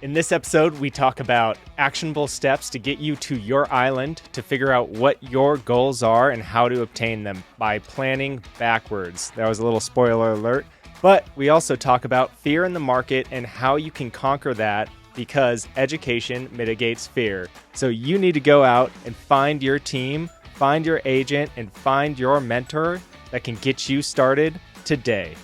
In this episode, we talk about actionable steps to get you to your island, to figure out what your goals are and how to obtain them by planning backwards. That was a little spoiler alert. But we also talk about fear in the market and how you can conquer that, because education mitigates fear. So you need to go out and find your team, find your agent, and find your mentor that can get you started today.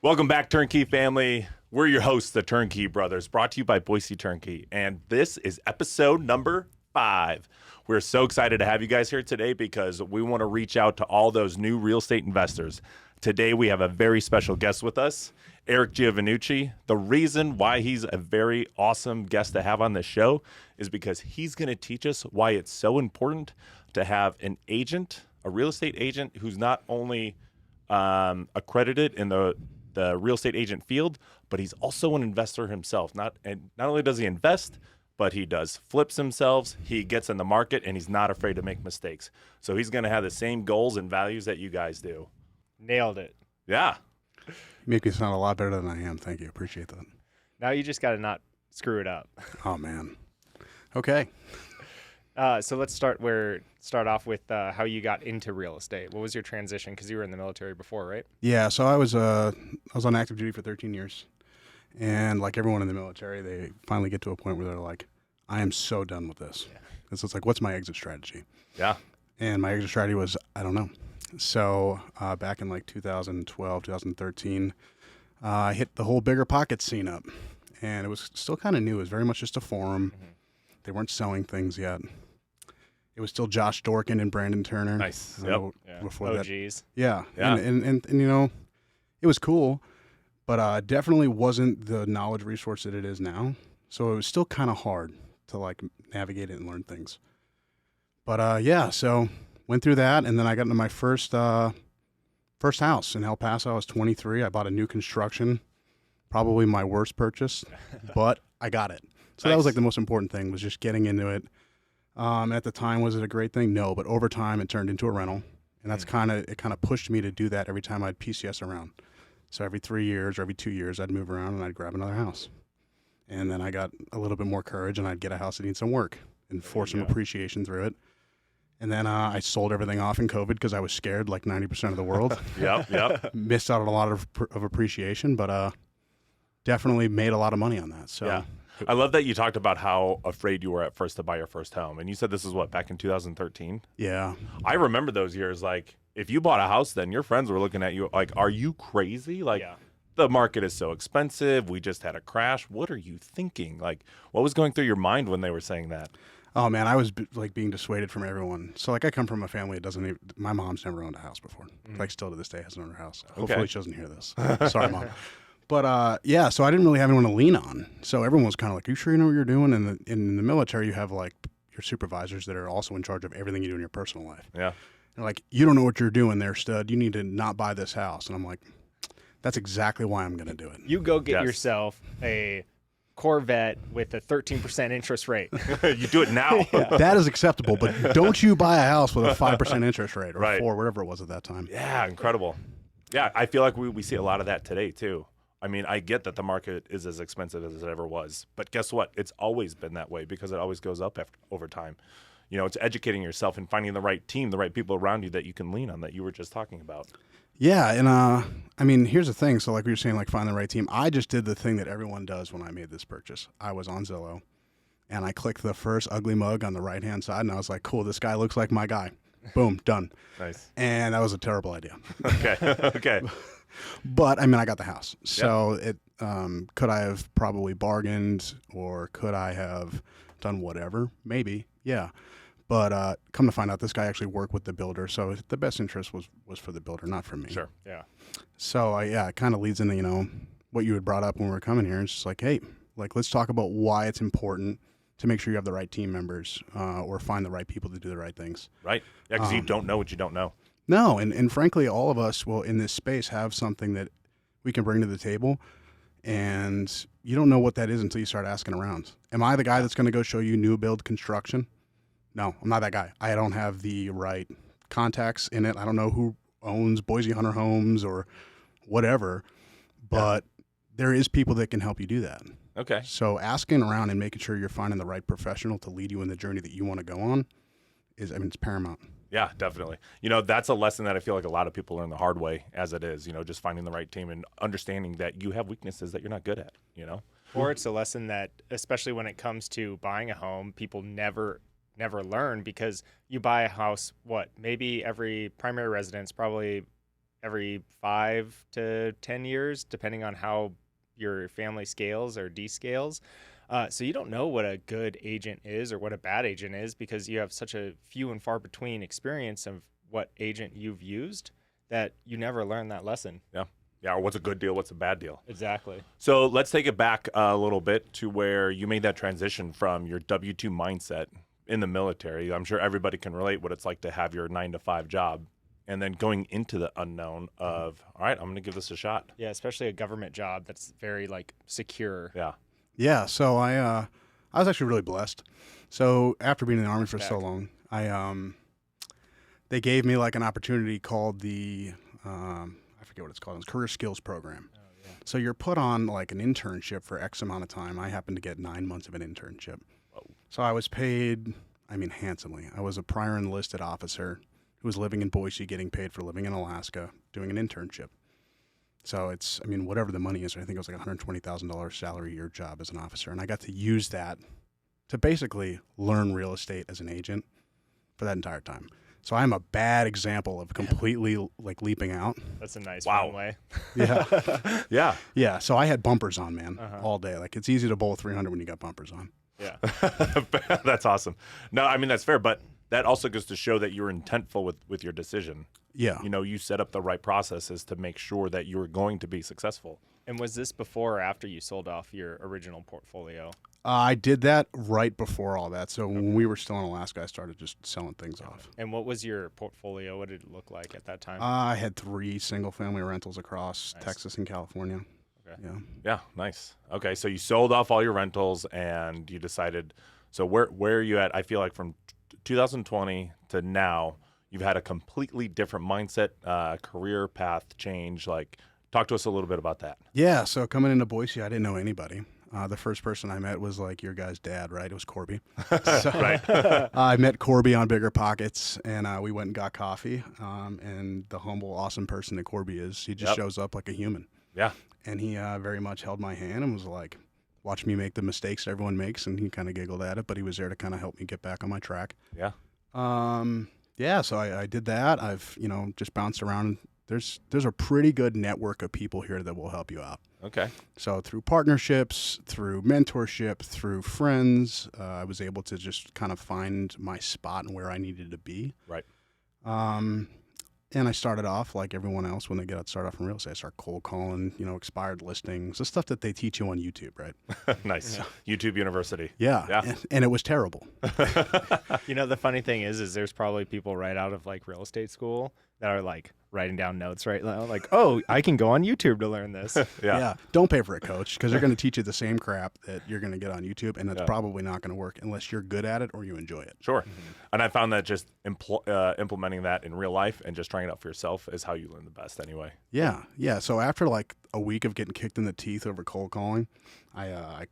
Welcome back, Turnkey family. We're your hosts, the Turnkey Brothers, brought to you by Boise Turnkey. And this is episode number 5. We're so excited to have you guys here today because we want to reach out to all those new real estate investors. Today, we have a very special guest with us, Eric Giovannucci. The reason why he's a very awesome guest to have on this show is because he's going to teach us why it's so important to have an agent, a real estate agent who's not only accredited in the real estate agent field, but he's also an investor himself. Not only does he invest, but he does flips himself. He gets in the market, and he's not afraid to make mistakes. So he's going to have the same goals and values that you guys do. Nailed it. Yeah. You make me sound a lot better than I am. Thank you. Appreciate that. Now you just got to not screw it up. Oh, man. Okay. So let's start off with how you got into real estate. What was your transition? Because you were in the military before, right? Yeah, so I was on active duty for 13 years. And like everyone in the military, they finally get to a point where they're like, I am so done with this. Yeah. So it's like, what's my exit strategy? Yeah. And my exit strategy was, I don't know. So back in like 2012, 2013, I hit the whole bigger pocket scene up. And it was still kind of new. It was very much just a forum. Mm-hmm. They weren't selling things yet. It was still Josh Dorkin and Brandon Turner. Nice. Yep. Before OGs. that. Yeah. Yeah. And you know, it was cool, but definitely wasn't the knowledge resource that it is now. So it was still kind of hard to like navigate it and learn things. But yeah, so went through that, and then I got into my first house in El Paso. I was 23. I bought a new construction, probably my worst purchase, but I got it. So Nice. That was like the most important thing, was just getting into it. At the time, was it a great thing? No, but over time it turned into a rental, and that's kind of pushed me to do that every time I'd PCS around. So every 3 years or every 2 years, I'd move around and I'd grab another house. And then I got a little bit more courage, and I'd get a house that needs some work and force some appreciation through it. And then I sold everything off in COVID because I was scared, like 90% of the world. Yep. Missed out on a lot of appreciation, but definitely made a lot of money on that. So. Yeah. I love that you talked about how afraid you were at first to buy your first home. And you said this is what, back in 2013? Yeah. I remember those years. Like, if you bought a house then, your friends were looking at you like, are you crazy? Like, The market is so expensive. We just had a crash. What are you thinking? Like, what was going through your mind when they were saying that? Oh, man, I was like being dissuaded from everyone. So, like, I come from a family that doesn't even, my mom's never owned a house before. Like, still to this day hasn't owned a house. Hopefully she doesn't hear this. Sorry, Mom. But, yeah, so I didn't really have anyone to lean on. So everyone was kind of like, are you sure you know what you're doing? And in the military, you have, like, your supervisors that are also in charge of everything you do in your personal life. Yeah. They're like, you don't know what you're doing there, stud. You need to not buy this house. And I'm like, that's exactly why I'm going to do it. You go get yourself a Corvette with a 13% interest rate. You do it now. That is acceptable, but don't you buy a house with a 5% interest rate or Right. 4, whatever it was at that time. Yeah, incredible. Yeah, I feel like we see a lot of that today, too. I mean, I get that the market is as expensive as it ever was, but guess what? It's always been that way because it always goes up over time. You know, it's educating yourself and finding the right team, the right people around you that you can lean on that you were just talking about. Yeah, and I mean, here's the thing. So like we were saying, like find the right team. I just did the thing that everyone does when I made this purchase. I was on Zillow, and I clicked the first ugly mug on the right-hand side, and I was like, cool, this guy looks like my guy. Boom, done. Nice. And that was a terrible idea. Okay. But I mean, I got the house. So it could I have probably bargained, or could I have done whatever? Maybe, yeah. But come to find out, this guy actually worked with the builder, so the best interest was for the builder, not for me. Sure. Yeah. So it kind of leads into what you had brought up when we were coming here. It's just like, hey, like let's talk about why it's important to make sure you have the right team members or find the right people to do the right things. Right. Yeah, because you don't know what you don't know. No, and frankly, all of us will in this space have something that we can bring to the table, and you don't know what that is until you start asking around. Am I the guy that's going to go show you new build construction? No, I'm not that guy. I don't have the right contacts in it. I don't know who owns Boise Hunter Homes or whatever. But there is people that can help you do that. Okay. So asking around and making sure you're finding the right professional to lead you in the journey that you want to go on it's paramount. Yeah, definitely. That's a lesson that I feel like a lot of people learn the hard way as it is, just finding the right team and understanding that you have weaknesses that you're not good at, Or it's a lesson that, especially when it comes to buying a home, people never learn, because you buy a house, maybe every primary residence, probably every 5 to 10 years, depending on how your family scales or descales. So you don't know what a good agent is or what a bad agent is, because you have such a few and far between experience of what agent you've used that you never learn that lesson. Yeah. Yeah, or what's a good deal, what's a bad deal. Exactly. So let's take it back a little bit to where you made that transition from your W-2 mindset in the military. I'm sure everybody can relate what it's like to have your 9-to-5 job and then going into the unknown of, all right, I'm going to give this a shot. Yeah, especially a government job that's very secure. Yeah. Yeah, so I was actually really blessed. So after being in the Army for so long, they gave me an opportunity called the I forget what it's called. It's Career Skills Program. Oh, yeah. So you're put on an internship for X amount of time. I happened to get 9 months of an internship. Whoa. So I was paid, handsomely. I was a prior enlisted officer who was living in Boise, getting paid for living in Alaska, doing an internship. So it's, whatever the money is, I think it was $120,000 salary year job as an officer. And I got to use that to basically learn real estate as an agent for that entire time. So I'm a bad example of completely leaping out. That's a nice fun way. Yeah. Yeah. Yeah. So I had bumpers on, man, all day. It's easy to bowl 300 when you got bumpers on. Yeah. That's awesome. No, that's fair, but that also goes to show that you're intentful with your decision. Yeah. You set up the right processes to make sure that you were going to be successful. And was this before or after you sold off your original portfolio? I did that right before all that. So when we were still in Alaska, I started just selling things off. And what was your portfolio? What did it look like at that time? I had 3 single-family rentals across Texas and California. Okay. Yeah. Yeah, nice. Okay, so you sold off all your rentals and you decided. So where are you at? I feel like from 2020 to now, you've had a completely different mindset, career path change. Talk to us a little bit about that. Yeah, so coming into Boise, I didn't know anybody. The first person I met was your guy's dad, right? It was Corby. So, Right. I met Corby on Bigger Pockets, and we went and got coffee. And the humble, awesome person that Corby is, he just shows up like a human. Yeah. And he very much held my hand and was watch me make the mistakes everyone makes, and he kind of giggled at it, but he was there to kind of help me get back on my track. Yeah. Yeah, so I did that. I've, just bounced around. There's a pretty good network of people here that will help you out. Okay. So through partnerships, through mentorship, through friends, I was able to just kind of find my spot and where I needed to be. Right. And I started off like everyone else when they start off in real estate. I start cold calling, expired listings, the stuff that they teach you on YouTube, right? Nice. Yeah. YouTube University. Yeah. Yeah. And it was terrible. The funny thing is there's probably people right out of real estate school that are writing down notes right now, oh, I can go on YouTube to learn this. Yeah. Don't pay for a coach, because they're going to teach you the same crap that you're going to get on YouTube, and it's probably not going to work unless you're good at it or you enjoy it. Sure. Mm-hmm. And I found that just implementing that in real life and just trying it out for yourself is how you learn the best anyway. Yeah. Yeah. So after a week of getting kicked in the teeth over cold calling, I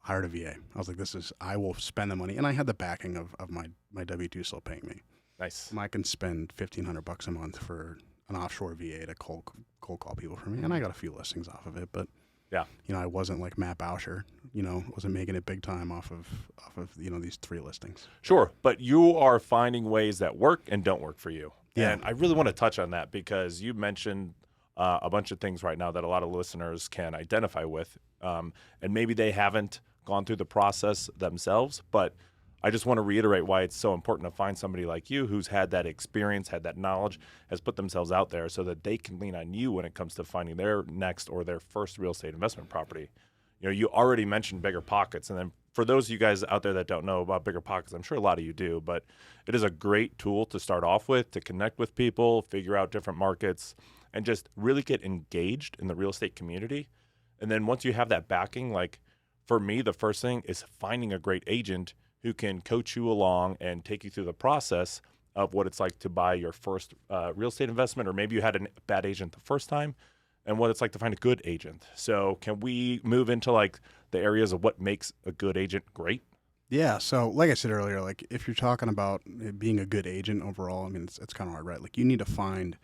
hired a VA. I was like, I will spend the money. And I had the backing of my W-2 still paying me. Nice. I can spend $1,500 a month for an offshore VA to cold call people for me. And I got a few listings off of it, but yeah, I wasn't like Matt Bauscher, wasn't making it big time off of these 3 listings. Sure. But you are finding ways that work and don't work for you. Yeah. And I really want to touch on that, because you mentioned a bunch of things right now that a lot of listeners can identify with. And maybe they haven't gone through the process themselves, but I just want to reiterate why it's so important to find somebody like you who's had that experience, had that knowledge, has put themselves out there so that they can lean on you when it comes to finding their next or their first real estate investment property. You already mentioned Bigger Pockets. And then for those of you guys out there that don't know about Bigger Pockets, I'm sure a lot of you do, but it is a great tool to start off with, to connect with people, figure out different markets, and just really get engaged in the real estate community. And then once you have that backing, for me, the first thing is finding a great agent who can coach you along and take you through the process of what it's like to buy your first real estate investment, or maybe you had a bad agent the first time. and what it's like to find a good agent. So can we move into like the areas of what makes a good agent great? Yeah. So, like I said earlier, like if you're talking about it being a good agent overall, I mean, it's kind of hard, right? Like you need to find,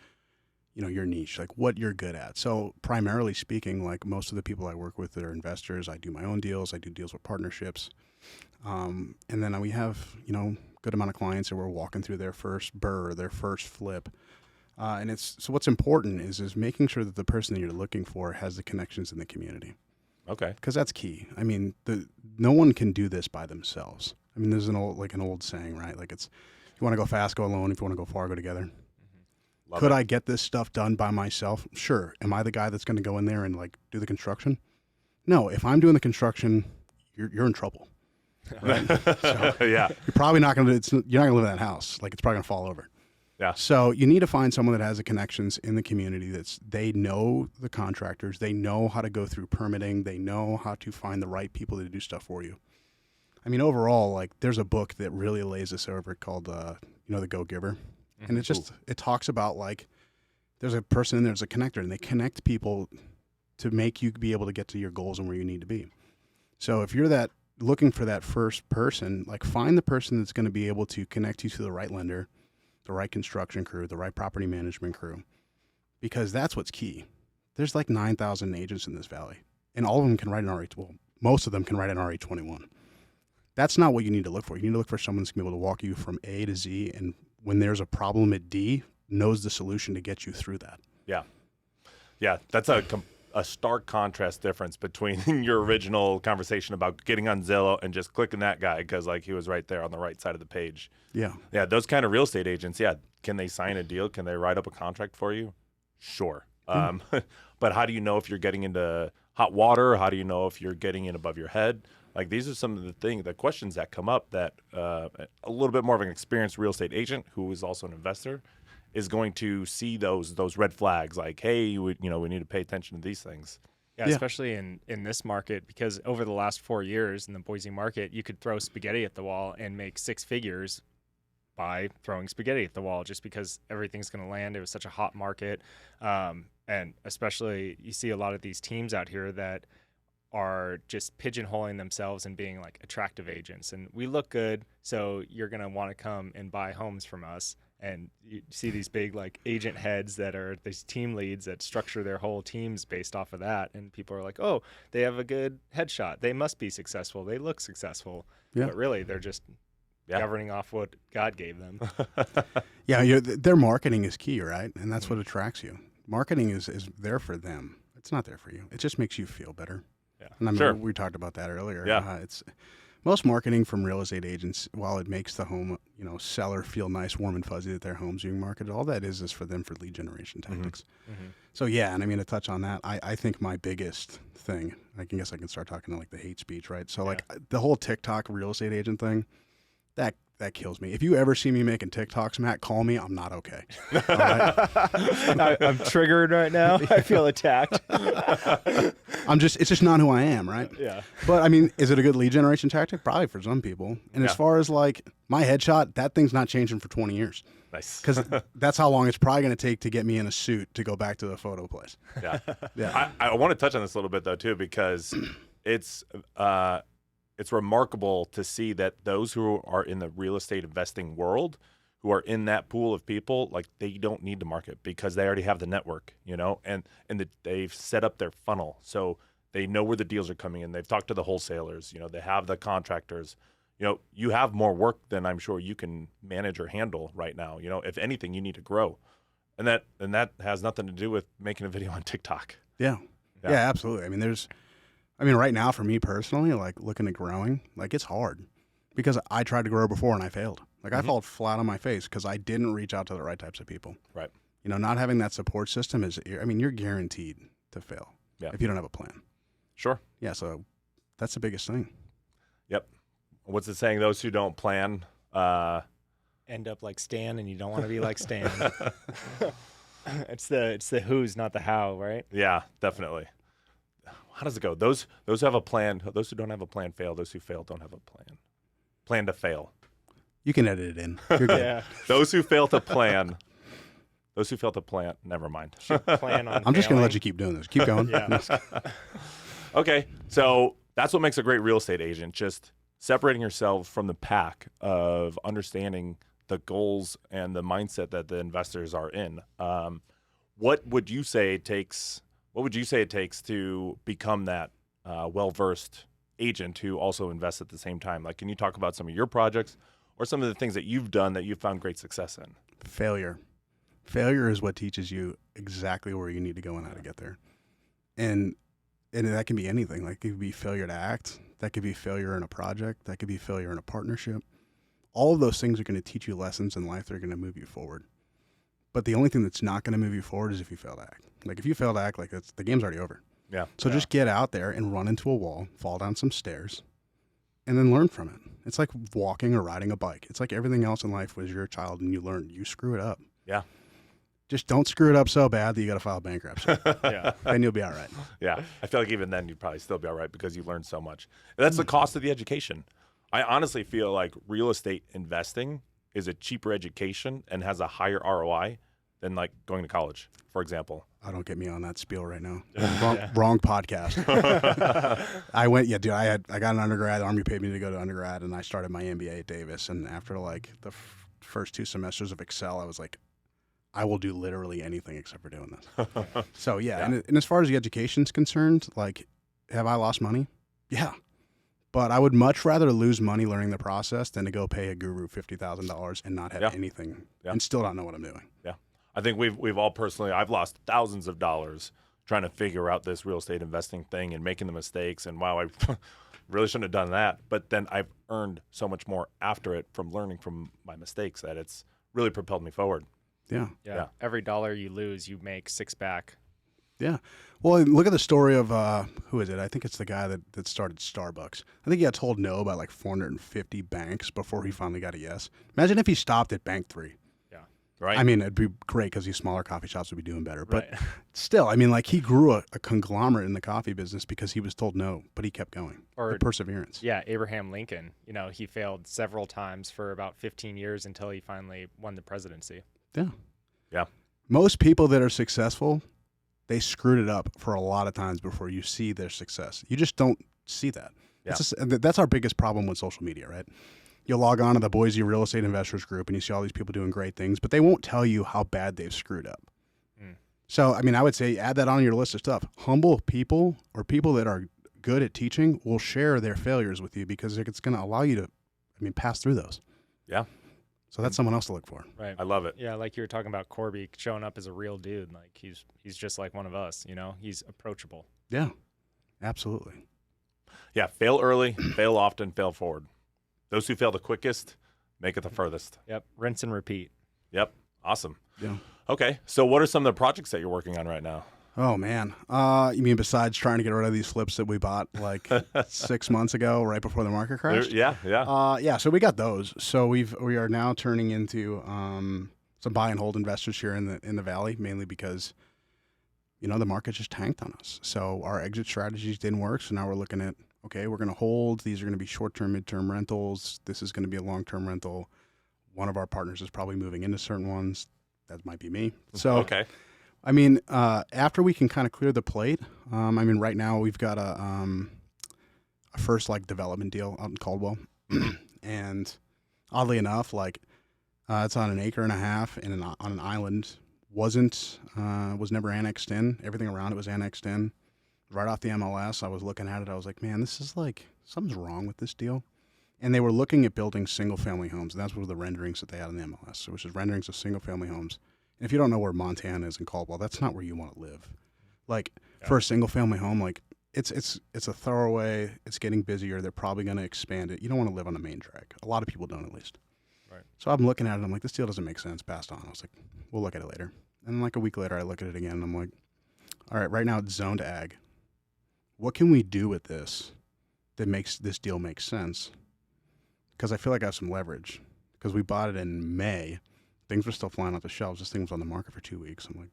your niche, like what you're good at. So, primarily speaking, like most of the people I work with that are investors, I do my own deals. I do deals with partnerships, and then we have, good amount of clients that we're walking through their first burr, their first flip. And so what's important is making sure that the person that you're looking for has the connections in the community. Okay. Because that's key. I mean, no one can do this by themselves. I mean, there's an old saying, right? Like if you want to go fast, go alone. If you want to go far, go together. Love Could it. I get this stuff done by myself? Sure. Am I the guy that's going to go in there and like do the construction? No. If I'm doing the construction, you're in trouble. Right? So Yeah. you're probably not going to. You're not going to live in that house. Like it's probably going to fall over. Yeah. So you need to find someone that has the connections in the community they know the contractors, they know how to go through permitting, they know how to find the right people to do stuff for you. I mean, overall, like there's a book that really lays this over called, The Go Giver. And it talks about like, there's a person in there's a connector and they connect people to make you be able to get to your goals and where you need to be. So if you're looking for that first person, like find the person that's going to be able to connect you to the right lender, the right construction crew, the right property management crew, because that's what's key. There's like 9,000 agents in this valley, and all of them can write an RE. Well, most of them can write an RE21. That's not what you need to look for. You need to look for someone that's going to be able to walk you from A to Z, and when there's a problem at D, knows the solution to get you through that. Yeah. Yeah. That's a stark contrast difference between your original conversation about getting on Zillow and just clicking that guy because like he was right there on the right side of the page. Yeah. Yeah. Those kind of real estate agents. Yeah. Can they sign a deal? Can they write up a contract for you? Sure. But how do you know if you're getting into hot water? How do you know if you're getting in above your head? Like these are some of the questions that come up that a little bit more of an experienced real estate agent who is also an investor is going to see those red flags like, hey, we need to pay attention to these things. Yeah, especially in this market, because over the last 4 years in the Boise market, you could throw spaghetti at the wall and make six figures by throwing spaghetti at the wall just because everything's going to land. It was such a hot market. And especially you see a lot of these teams out here that are just pigeonholing themselves and being like attractive agents. And we look good, so you're going to want to come and buy homes from us. And you see these big like agent heads that are these team leads that structure their whole teams based off of that. And people are like, oh, they have a good headshot. They must be successful. They look successful. Yeah. But really, they're just governing off what God gave them. Yeah, their marketing is key, right? And that's what attracts you. Marketing is there for them. It's not there for you. It just makes you feel better. Yeah. And I mean, sure. we talked about that earlier. Yeah. It's most marketing from real estate agents, while it makes the home, seller feel nice, warm and fuzzy that their home's being marketed, all that is for them for lead generation tactics. Mm-hmm. So yeah, and I mean to touch on that, I think my biggest thing, I guess I can start talking to like the hate speech, right? So like the whole TikTok real estate agent thing, that kills me. If you ever see me making TikToks, Matt, call me. I'm not okay. All right? I'm triggered right now. I feel attacked. It's just not who I am, right? Yeah. But I mean, is it a good lead generation tactic? Probably for some people. And as far as like my headshot, that thing's not changing for 20 years. Nice. Because that's how long it's probably going to take to get me in a suit to go back to the photo place. Yeah. Yeah. I want to touch on this a little bit though too, because it's remarkable to see that those who are in the real estate investing world, who are in that pool of people, like they don't need to market because they already have the network, and they've set up their funnel. So they know where the deals are coming in. They've talked to the wholesalers, they have the contractors. You have more work than I'm sure you can manage or handle right now. If anything, you need to grow. And that has nothing to do with making a video on TikTok. Yeah, absolutely. I mean, right now for me personally, like looking at growing, like it's hard because I tried to grow before and I failed. Like I fell flat on my face because I didn't reach out to the right types of people. Right. Not having that support system you're guaranteed to fail if you don't have a plan. Sure. Yeah. So that's the biggest thing. Yep. What's it saying? Those who don't plan, end up like Stan, and you don't want to be like Stan. It's the who's, not the how, right? Yeah, definitely. How does it go? Those who have a plan, those who don't have a plan fail. Those who fail don't have a plan. Plan to fail. You can edit it in. You're good. Yeah. Those who fail to plan Those who fail to plant, never mind. Plan on I'm just going to let failing. you keep doing this. Keep going. Yeah. Okay, so that's what makes a great real estate agent, just separating yourself from the pack of understanding the goals and the mindset that the investors are in. What would you say it takes to become that well-versed agent who also invests at the same time? Like, can you talk about some of your projects or some of the things that you've done that you've found great success in? Failure. Failure is what teaches you exactly where you need to go and how to get there. And that can be anything. Like, it could be failure to act. That could be failure in a project. That could be failure in a partnership. All of those things are going to teach you lessons in life that are going to move you forward. But the only thing that's not going to move you forward is if you fail to act. Like, if you fail to act, like, the game's already over. Yeah. So just get out there and run into a wall, fall down some stairs, and then learn from it. It's like walking or riding a bike. It's like everything else in life. Was you're a child and you learn, you screw it up. Yeah. Just don't screw it up so bad that you got to file bankruptcy. Yeah. Then you'll be all right. Yeah. I feel like even then you'd probably still be all right because you learned so much. And that's the cost of the education. I honestly feel like real estate investing is a cheaper education and has a higher ROI than like going to college, for example. Don't get me on that spiel right now. Wrong podcast. I got an undergrad. The Army paid me to go to undergrad, and I started my MBA at Davis. And after like the first 2 semesters of Excel, I was like, I will do literally anything except for doing this. So yeah. And as far as the education's concerned, like, have I lost money? Yeah. But I would much rather lose money learning the process than to go pay a guru $50,000 and not have anything and still not know what I'm doing. Yeah. I think we've all personally, I've lost thousands of dollars trying to figure out this real estate investing thing and making the mistakes. And wow, I really shouldn't have done that. But then I've earned so much more after it from learning from my mistakes that it's really propelled me forward. Yeah. Every dollar you lose, you make 6 back. Yeah. Well, look at the story of, who is it? I think it's the guy that started Starbucks. I think he got told no by like 450 banks before he finally got a yes. Imagine if he stopped at bank 3. Yeah. Right. I mean, it'd be great because these smaller coffee shops would be doing better. But still, I mean, like, he grew a conglomerate in the coffee business because he was told no, but he kept going. Or the perseverance. Yeah, Abraham Lincoln. You know, he failed several times for about 15 years until he finally won the presidency. Yeah. Yeah. Most people that are successful, they screwed it up for a lot of times before you see their success. You just don't see that. Yeah. That's our biggest problem with social media, right? You'll log on to the Boise Real Estate Investors Group and you see all these people doing great things, but they won't tell you how bad they've screwed up. So, I mean, I would say add that on your list of stuff. Humble people or people that are good at teaching will share their failures with you because it's going to allow you to, pass through those. Yeah. So that's someone else to look for. Right. I love it. Yeah, like you were talking about Corby showing up as a real dude. Like he's just like one of us, you know? He's approachable. Yeah, absolutely. Yeah, fail early, fail often, fail forward. Those who fail the quickest make it the furthest. Yep. Rinse and repeat. Yep. Awesome. Yeah. Okay. So what are some of the projects that you're working on right now? Oh, man. You mean besides trying to get rid of these flips that we bought like 6 months ago, right before the market crashed? Yeah. So we got those. So we are now turning into some buy and hold investors here in the Valley, mainly because, the market just tanked on us. So our exit strategies didn't work. So now we're looking at, okay, we're going to hold. These are going to be short-term, mid-term rentals. This is going to be a long-term rental. One of our partners is probably moving into certain ones. That might be me. So okay. After we can kind of clear the plate, right now we've got a first like development deal out in Caldwell, and oddly enough, it's on 1.5 acres and on an island. Was never annexed in. Everything around it was annexed in. Right off the MLS, I was looking at it. I was like, man, this is like something's wrong with this deal. And they were looking at building single-family homes, and that's one of the renderings that they had on the MLS, which is renderings of single-family homes. And if you don't know where Montana is in Caldwell, that's not where you want to live. For a single-family home, it's a throwaway. It's getting busier. They're probably going to expand it. You don't want to live on the main drag. A lot of people don't, at least. Right. So I'm looking at it. I'm like, this deal doesn't make sense. Passed on. I was like, we'll look at it later. And then like a week later, I look at it again, and I'm like, all right, right now it's zoned ag. What can we do with this that makes this deal make sense? Because I feel like I have some leverage. Because we bought it in May. Things were still flying off the shelves. This thing was on the market for 2 weeks. I'm like,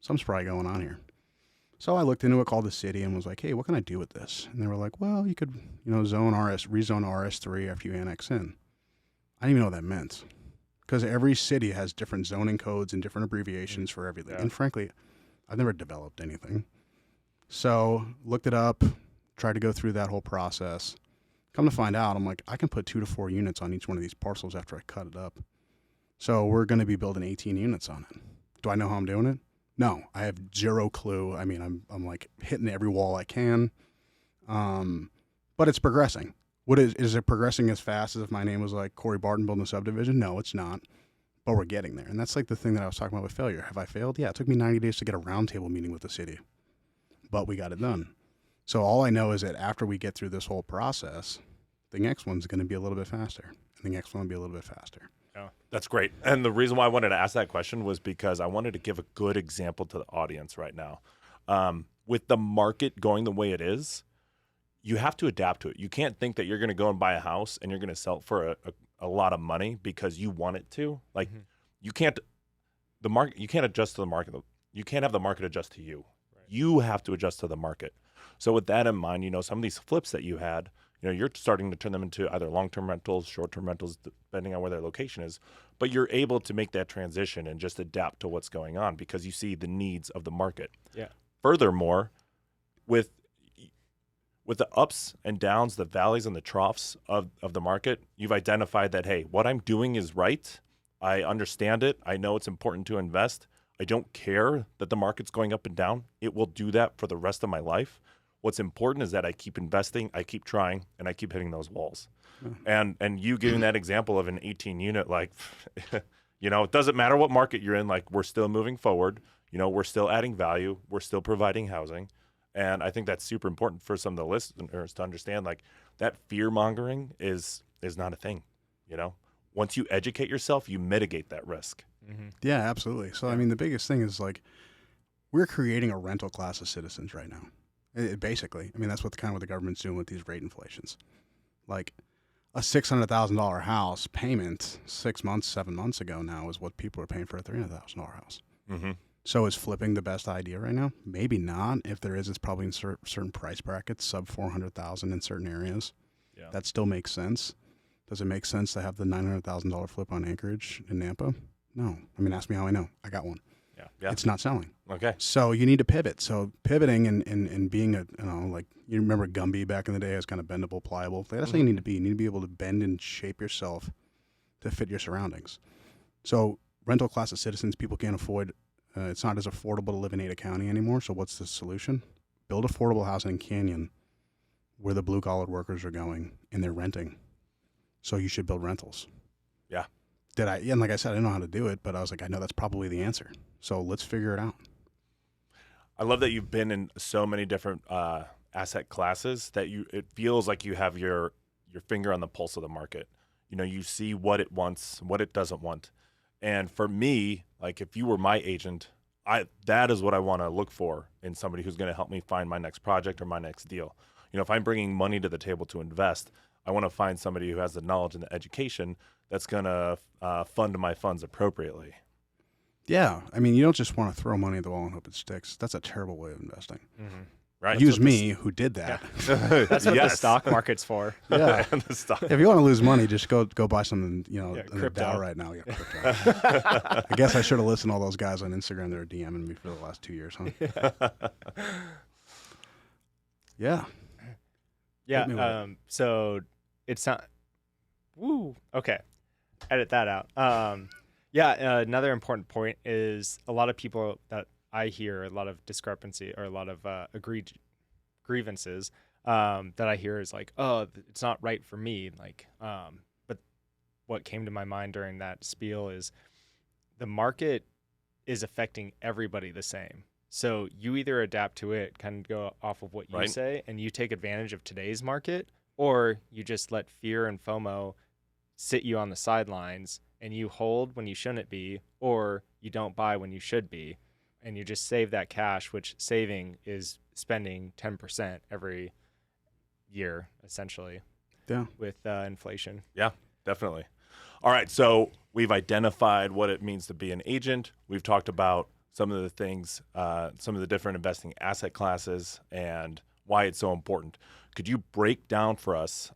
something's probably going on here. So I looked into it, called the city, and was like, hey, what can I do with this? And they were like, well, you could, rezone RS3 after you annex in. I didn't even know what that meant. because every city has different zoning codes and different abbreviations for everything. Yeah. And frankly, I've never developed anything. So looked it up, tried to go through that whole process. Come to find out, I'm like, I can put 2 to 4 units on each one of these parcels after I cut it up. So we're going to be building 18 units on it. Do I know how I'm doing it? No, I have zero clue. I mean, I'm like hitting every wall I can. But it's progressing. Is it progressing as fast as if my name was like Corey Barton building a subdivision? No, it's not. But we're getting there. And that's like the thing that I was talking about with failure. Have I failed? Yeah, it took me 90 days to get a roundtable meeting with the city. But we got it done. So all I know is that after we get through this whole process, the next one's going to be a little bit faster. And the next one will be a little bit faster. Yeah, that's great. And the reason why I wanted to ask that question was because I wanted to give a good example to the audience right now. With the market going the way it is, you have to adapt to it. You can't think that you're going to go and buy a house and you're going to sell it for a lot of money because you want it to. Like you can't adjust to the market. You can't have the market adjust to you. Right. You have to adjust to the market. So with that in mind, some of these flips that you had, you're starting to turn them into either long-term rentals, short-term rentals, depending on where their location is. But you're able to make that transition and just adapt to what's going on because you see the needs of the market. Yeah. Furthermore, with the ups and downs, the valleys and the troughs of the market, you've identified that, hey, what I'm doing is right. I understand it. I know it's important to invest. I don't care that the market's going up and down. It will do that for the rest of my life. What's important is that I keep investing, I keep trying, and I keep hitting those walls. And you giving that example of an 18 unit, like, it doesn't matter what market you're in, like we're still moving forward. We're still adding value. We're still providing housing. And I think that's super important for some of the listeners to understand, like that fear mongering is not a thing. Once you educate yourself, you mitigate that risk. Mm-hmm. Yeah, absolutely. So, I mean, the biggest thing is like we're creating a rental class of citizens right now. Basically, I mean, that's what the government's doing with these rate inflations. Like a $600,000 house payment 6 months, 7 months ago now is what people are paying for a $300,000 house. Mm-hmm. So is flipping the best idea right now? Maybe not. If there is, it's probably in certain price brackets, sub 400,000 in certain areas. Yeah. That still makes sense. Does it make sense to have the $900,000 flip on Anchorage in Nampa? No. I mean, ask me how I know. I got one. Yeah. It's not selling. Okay. So you need to pivot. So pivoting and being like you remember Gumby back in the day as kind of bendable, pliable. That's how you need to be. You need to be able to bend and shape yourself to fit your surroundings. So rental class of citizens, people can't afford. It's not as affordable to live in Ada County anymore. So what's the solution? Build affordable housing in Canyon where the blue-collar workers are going and they're renting. So you should build rentals. Yeah. And like I said, I didn't know how to do it, but I was like, I know that's probably the answer. So let's figure it out. I love that you've been in so many different asset classes that it feels like you have your finger on the pulse of the market. You see what it wants, what it doesn't want. And for me, like if you were my agent, that is what I want to look for in somebody who's going to help me find my next project or my next deal. If I'm bringing money to the table to invest, I want to find somebody who has the knowledge and the education that's going to fund my funds appropriately. Yeah. I mean, you don't just want to throw money at the wall and hope it sticks. That's a terrible way of investing. Mm-hmm. Right. Use me, who did that. Yeah. That's what the stock market's for. Yeah. If you want to lose money, just go buy something, in the Dow right now. Yeah, crypto. I guess I should have listened to all those guys on Instagram that are DMing me for the last 2 years, huh? Yeah. Yeah. So it's not. Woo. Okay. Edit that out. Another important point is a lot of people that I hear a lot of discrepancy or a lot of grievances that I hear is like, oh, it's not right for me. Like, but what came to my mind during that spiel is the market is affecting everybody the same. So you either adapt to it, kind of go off of what you say, and you take advantage of today's market, or you just let fear and FOMO sit you on the sidelines and you hold when you shouldn't be, or you don't buy when you should be. And you just save that cash, which saving is spending 10% every year, essentially, with inflation. Yeah, definitely. All right, so we've identified what it means to be an agent. We've talked about some of the things, some of the different investing asset classes and why it's so important. Could you break down for us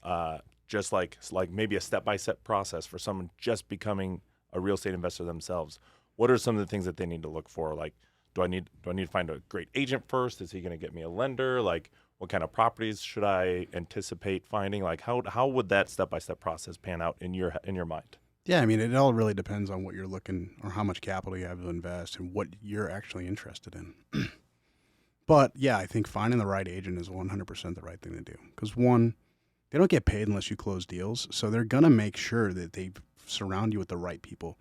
just like maybe a step-by-step process for someone just becoming a real estate investor themselves, what are some of the things that they need to look for? Like, do I need to find a great agent first? Is he going to get me a lender? Like, what kind of properties should I anticipate finding? Like, how would that step-by-step process pan out in your mind? Yeah, I mean, it all really depends on what you're looking or how much capital you have to invest and what you're actually interested in. But yeah, I think finding the right agent is 100% the right thing to do. Because one, they don't get paid unless you close deals. So they're going to make sure that they surround you with the right people,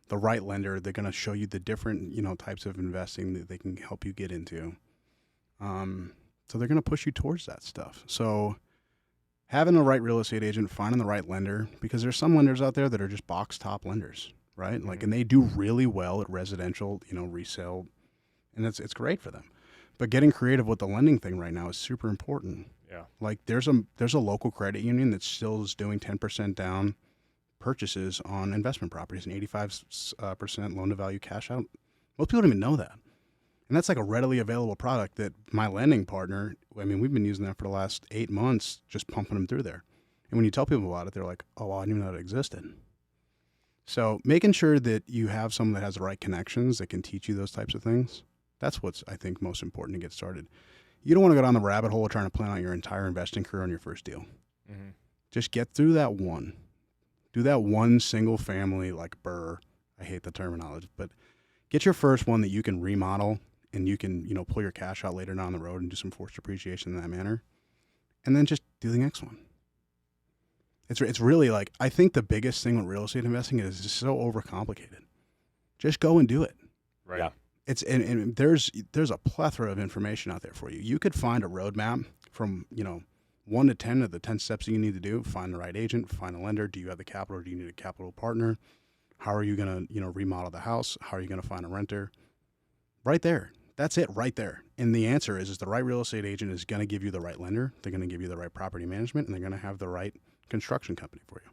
the right lender. They're going to show you the different, types of investing that they can help you get into. So they're going to push you towards that stuff. So having the right real estate agent, finding the right lender, because there's some lenders out there that are just box top lenders, right? Mm-hmm. Like, and they do really well at residential, resale, and it's great for them. But getting creative with the lending thing right now is super important. Yeah. Like there's a local credit union that still is doing 10% down purchases on investment properties and 85% loan to value cash out. Most people don't even know that. And that's like a readily available product that my lending partner, I mean, we've been using that for the last 8 months, just pumping them through there. And when you tell people about it, they're like, oh, well, I didn't even know it existed. So making sure that you have someone that has the right connections that can teach you those types of things, that's what's, I think, most important to get started. You don't want to go down the rabbit hole trying to plan out your entire investing career on your first deal. Mm-hmm. Just get through that one. Do that one single family, like Burr. I hate the terminology, but get your first one that you can remodel and you can, pull your cash out later down the road and do some forced depreciation in that manner. And then just do the next one. It's really like, I think the biggest thing with real estate investing is just so overcomplicated. Just go and do it. Right. Yeah. It's and there's a plethora of information out there for you. You could find a roadmap from 1 to 10 of the 10 steps that you need to do. Find the right agent, find a lender. Do you have the capital, or do you need a capital partner? How are you gonna remodel the house? How are you gonna find a renter? Right there, that's it right there. And the answer is the right real estate agent is gonna give you the right lender. They're gonna give you the right property management, and they're gonna have the right construction company for you.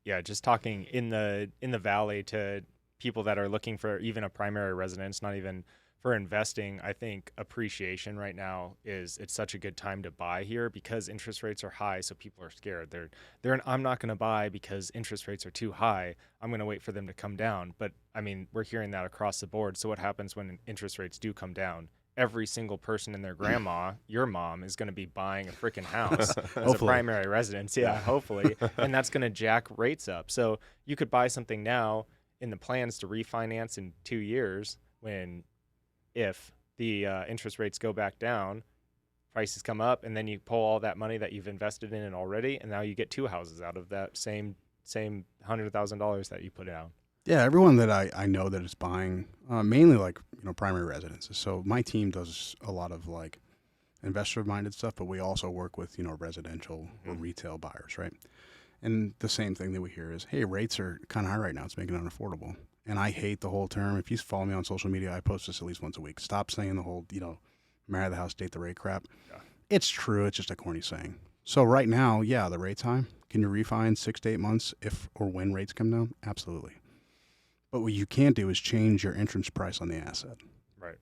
Yeah, just talking in the valley to people that are looking for even a primary residence, not even for investing. I think appreciation right now it's such a good time to buy here because interest rates are high, so people are scared. I'm not going to buy because interest rates are too high. I'm going to wait for them to come down. But I mean, we're hearing that across the board. So what happens when interest rates do come down? Every single person and their grandma, your mom, is going to be buying a freaking house as a primary residence. Yeah, hopefully. And that's going to jack rates up. So you could buy something now in the plans to refinance in 2 years if the interest rates go back down, prices come up, and then you pull all that money that you've invested in it already, and now you get 2 houses out of that same $100,000 that you put out. Yeah, everyone that I know that is buying, mainly like primary residences. So my team does a lot of like investor-minded stuff, but we also work with residential or retail buyers, right? And the same thing that we hear is, hey, rates are kind of high right now. It's making it unaffordable. And I hate the whole term. If you follow me on social media, I post this at least once a week. Stop saying the whole, marry the house, date the rate crap. Yeah. It's true. It's just a corny saying. So right now, yeah, the rate's high. Can you refi in 6 to 8 months if or when rates come down? Absolutely. But what you can't do is change your entrance price on the asset. Right.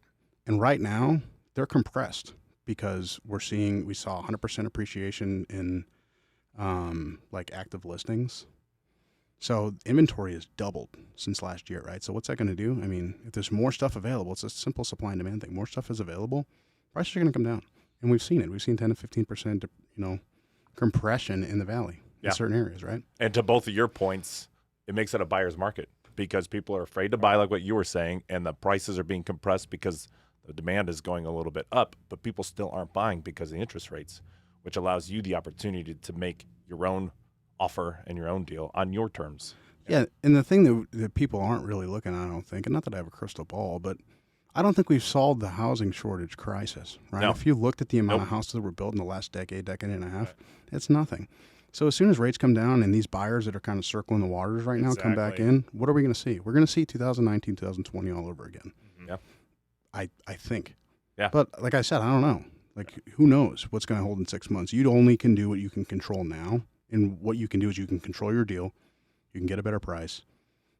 And right now, they're compressed because we saw 100% appreciation in like active listings. So inventory has doubled since last year, right? So what's that going to do? I mean, if there's more stuff available, it's a simple supply and demand thing. More stuff is available, prices are going to come down. And we've seen it. We've seen 10 to 15%, compression in the valley in certain areas, right? And to both of your points, it makes it a buyer's market because people are afraid to buy, like what you were saying, and the prices are being compressed because the demand is going a little bit up, but people still aren't buying because of the interest rates, which allows you the opportunity to make your own offer and your own deal on your terms. Yeah, and the thing that people aren't really looking at, I don't think, and not that I have a crystal ball, but I don't think we've solved the housing shortage crisis, right? No. If you looked at the amount of houses that were built in the last decade and a half, it's nothing. So as soon as rates come down and these buyers that are kind of circling the waters right now come back in, what are we going to see? We're going to see 2019, 2020 all over again. Mm-hmm. Yeah. I think. Yeah. But like I said, I don't know. Like, who knows what's going to hold in 6 months? You only can do what you can control now. And what you can do is you can control your deal. You can get a better price.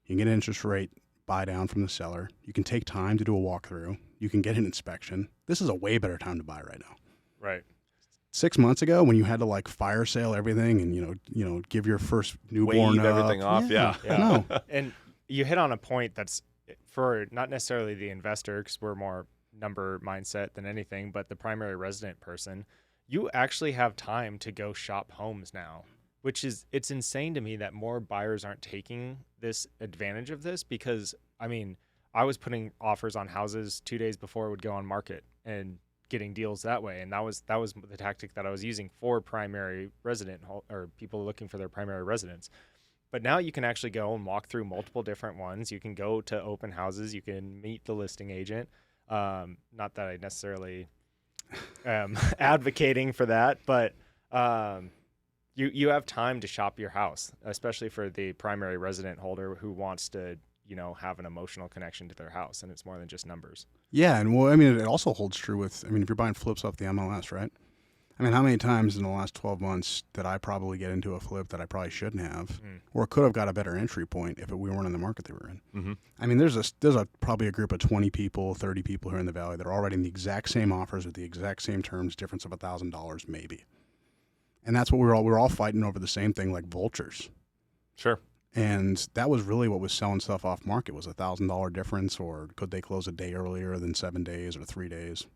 You can get an interest rate buy down from the seller. You can take time to do a walkthrough. You can get an inspection. This is a way better time to buy right now. Right. 6 months ago when you had to like fire sale everything and give your first newborn Wave everything off. Yeah. No. And you hit on a point that's for not necessarily the investor, because we're more number mindset than anything, but the primary resident person. You actually have time to go shop homes now, which it's insane to me that more buyers aren't taking this advantage of this, because I mean, I was putting offers on houses 2 days before it would go on market and getting deals that way. And that was the tactic that I was using for primary resident or people looking for their primary residence. But now you can actually go and walk through multiple different ones. You can go to open houses. You can meet the listing agent. Not that I necessarily advocating for that, but you have time to shop your house, especially for the primary resident holder who wants to, have an emotional connection to their house, and it's more than just numbers. Yeah, and well, I mean, it also holds true with, if you're buying flips off the MLS, right? I mean, how many times in the last 12 months did I probably get into a flip that I probably shouldn't have, or could have got a better entry point if we weren't in the market they were in? Mm-hmm. I mean, there's probably a group of 20 people, 30 people here in the Valley that are already in the exact same offers with the exact same terms, difference of $1,000 maybe. And that's what we're all fighting over the same thing, like vultures. Sure. And that was really what was selling stuff off market, was $1,000 difference, or could they close a day earlier than 7 days or 3 days?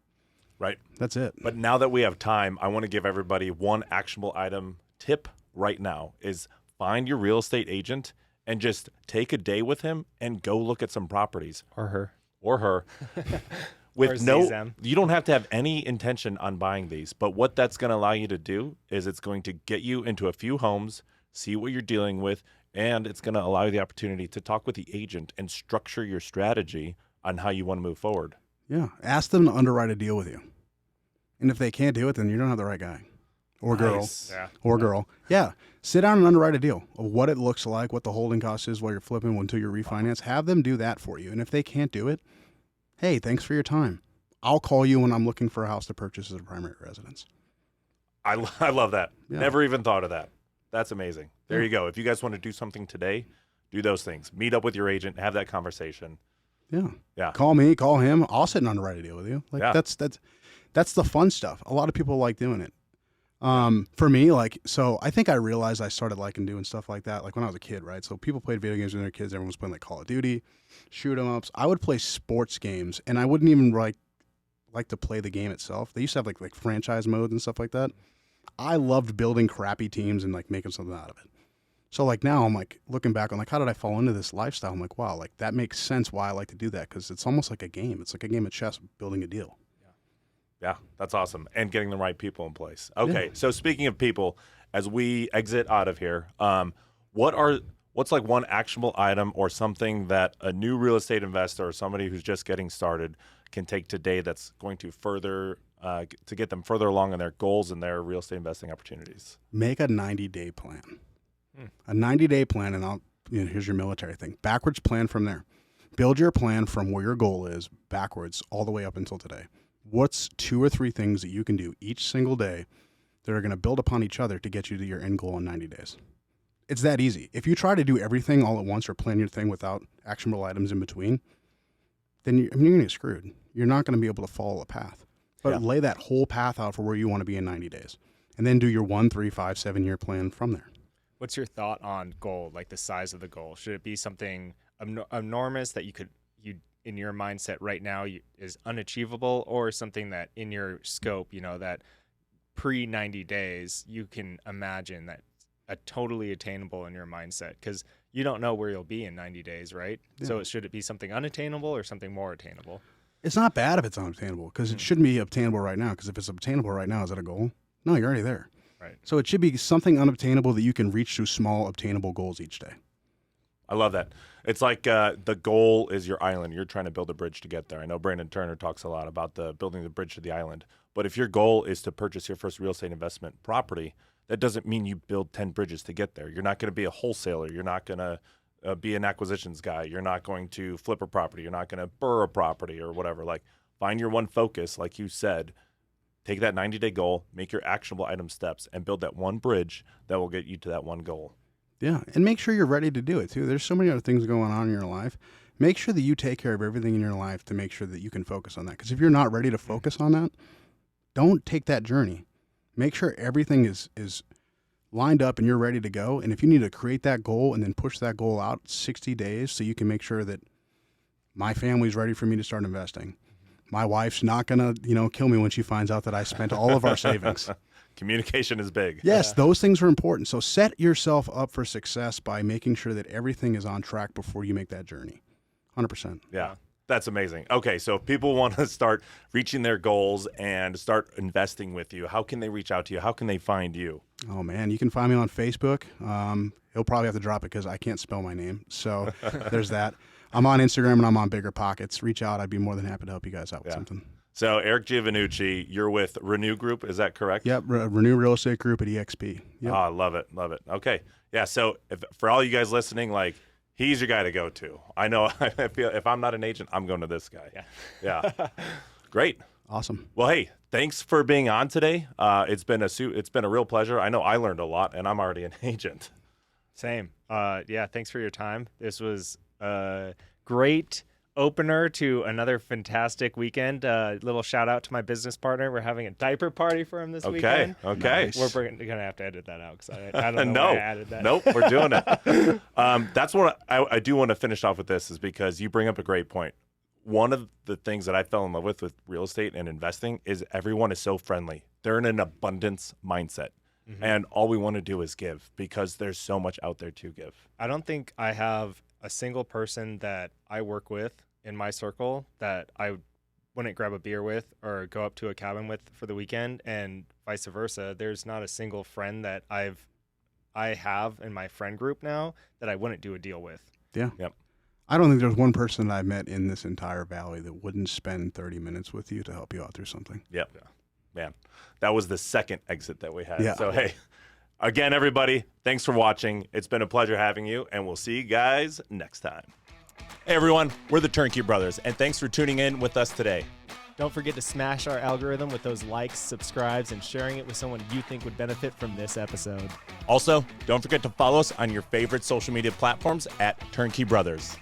Right. That's it. But now that we have time, I want to give everybody one actionable item tip right now is find your real estate agent and just take a day with him and go look at some properties. Or her. With or you don't have to have any intention on buying these, but what that's going to allow you to do is it's going to get you into a few homes, see what you're dealing with, and it's going to allow you the opportunity to talk with the agent and structure your strategy on how you want to move forward. Yeah. Ask them to underwrite a deal with you. And if they can't do it, then you don't have the right guy or girl. Girl. Yeah. Sit down and underwrite a deal of what it looks like, what the holding cost is while you're flipping until you refinance. Have them do that for you. And if they can't do it, hey, thanks for your time. I'll call you when I'm looking for a house to purchase as a primary residence. I love that. Yeah. Never even thought of that. That's amazing. There you go. If you guys want to do something today, do those things. Meet up with your agent, have that conversation. Yeah. Call me, call him. I'll sit and underwrite a deal with you. That's the fun stuff. A lot of people like doing it. For me, so I think I realized I started liking doing stuff like that, like when I was a kid, right? So people played video games when they were kids. Everyone was playing like Call of Duty, shoot 'em ups. I would play sports games, and I wouldn't even like to play the game itself. They used to have like franchise modes and stuff like that. I loved building crappy teams and like making something out of it. So like now I'm like looking back on like, how did I fall into this lifestyle? I'm like, wow, like that makes sense why I like to do that, because it's almost like a game. It's like a game of chess, building a deal. Yeah, that's awesome. And getting the right people in place. Okay, So speaking of people, as we exit out of here, what's like one actionable item or something that a new real estate investor or somebody who's just getting started can take today that's going to further to get them further along in their goals and their real estate investing opportunities? Make a 90-day plan. A 90-day plan, and here's your military thing. Backwards plan from there. Build your plan from where your goal is backwards all the way up until today. What's 2 or 3 things that you can do each single day that are going to build upon each other to get you to your end goal in 90 days? It's that easy. If you try to do everything all at once or plan your thing without actionable items in between, then you're going to get screwed. You're not going to be able to follow a path. But lay that whole path out for where you want to be in 90 days. And then do your 1, 3, 5, 7-year plan from there. What's your thought on goal, like the size of the goal? Should it be something enormous that you in your mindset right now is unachievable, or something that in your scope, that pre-90 days, you can imagine that a totally attainable in your mindset? Because you don't know where you'll be in 90 days, right? Yeah. So should it be something unattainable or something more attainable? It's not bad if it's unattainable, because it shouldn't be obtainable right now. Because if it's obtainable right now, is that a goal? No, you're already there. Right. So it should be something unobtainable that you can reach through small obtainable goals each day. I love that. It's like the goal is your island. You're trying to build a bridge to get there. I know Brandon Turner talks a lot about building the bridge to the island. But if your goal is to purchase your first real estate investment property, that doesn't mean you build 10 bridges to get there. You're not going to be a wholesaler. You're not going to be an acquisitions guy. You're not going to flip a property. You're not going to burr a property or whatever. Like, find your one focus, like you said. Take that 90-day goal, make your actionable item steps, and build that one bridge that will get you to that one goal. Yeah, and make sure you're ready to do it, too. There's so many other things going on in your life. Make sure that you take care of everything in your life to make sure that you can focus on that. Because if you're not ready to focus on that, don't take that journey. Make sure everything is lined up and you're ready to go. And if you need to create that goal and then push that goal out 60 days so you can make sure that my family's ready for me to start investing. My wife's not going to, kill me when she finds out that I spent all of our savings. Communication is big. Yes, those things are important. So set yourself up for success by making sure that everything is on track before you make that journey. 100%. Yeah. That's amazing. Okay, so if people want to start reaching their goals and start investing with you, how can they reach out to you? How can they find you? Oh, man, you can find me on Facebook. He'll probably have to drop it because I can't spell my name. So there's that. I'm on Instagram and I'm on Bigger Pockets. Reach out. I'd be more than happy to help you guys out with something. So Eric Giovannucci, you're with Renew Group. Is that correct? Yep, Renew Real Estate Group at EXP. Yep. Oh, I love it. Love it. Okay. Yeah, so for all you guys listening, he's your guy to go to. I know. I feel if I'm not an agent, I'm going to this guy. Yeah. Great. Awesome. Well, hey, thanks for being on today. It's been a real pleasure. I know I learned a lot, and I'm already an agent. Same. Thanks for your time. This was a great opener to another fantastic weekend. Little shout out to my business partner. We're having a diaper party for him this weekend. Okay. Nice. We're going to have to edit that out because I don't know why I added that. Nope, we're doing it. That's what I do want to finish off with this is because you bring up a great point. One of the things that I fell in love with real estate and investing is everyone is so friendly. They're in an abundance mindset. Mm-hmm. And all we want to do is give because there's so much out there to give. I don't think I have a single person that I work with in my circle that I wouldn't grab a beer with or go up to a cabin with for the weekend, and vice versa. There's not a single friend that I have in my friend group now that I wouldn't do a deal with. Yeah. Yep. I don't think there's one person that I've met in this entire valley that wouldn't spend 30 minutes with you to help you out through something. Yep. Yeah. Man, that was the second exit that we had. Yeah. So, hey, again, everybody, thanks for watching. It's been a pleasure having you, and we'll see you guys next time. Hey, everyone, we're the Turnkey Brothers, and thanks for tuning in with us today. Don't forget to smash our algorithm with those likes, subscribes, and sharing it with someone you think would benefit from this episode. Also, don't forget to follow us on your favorite social media platforms at Turnkey Brothers.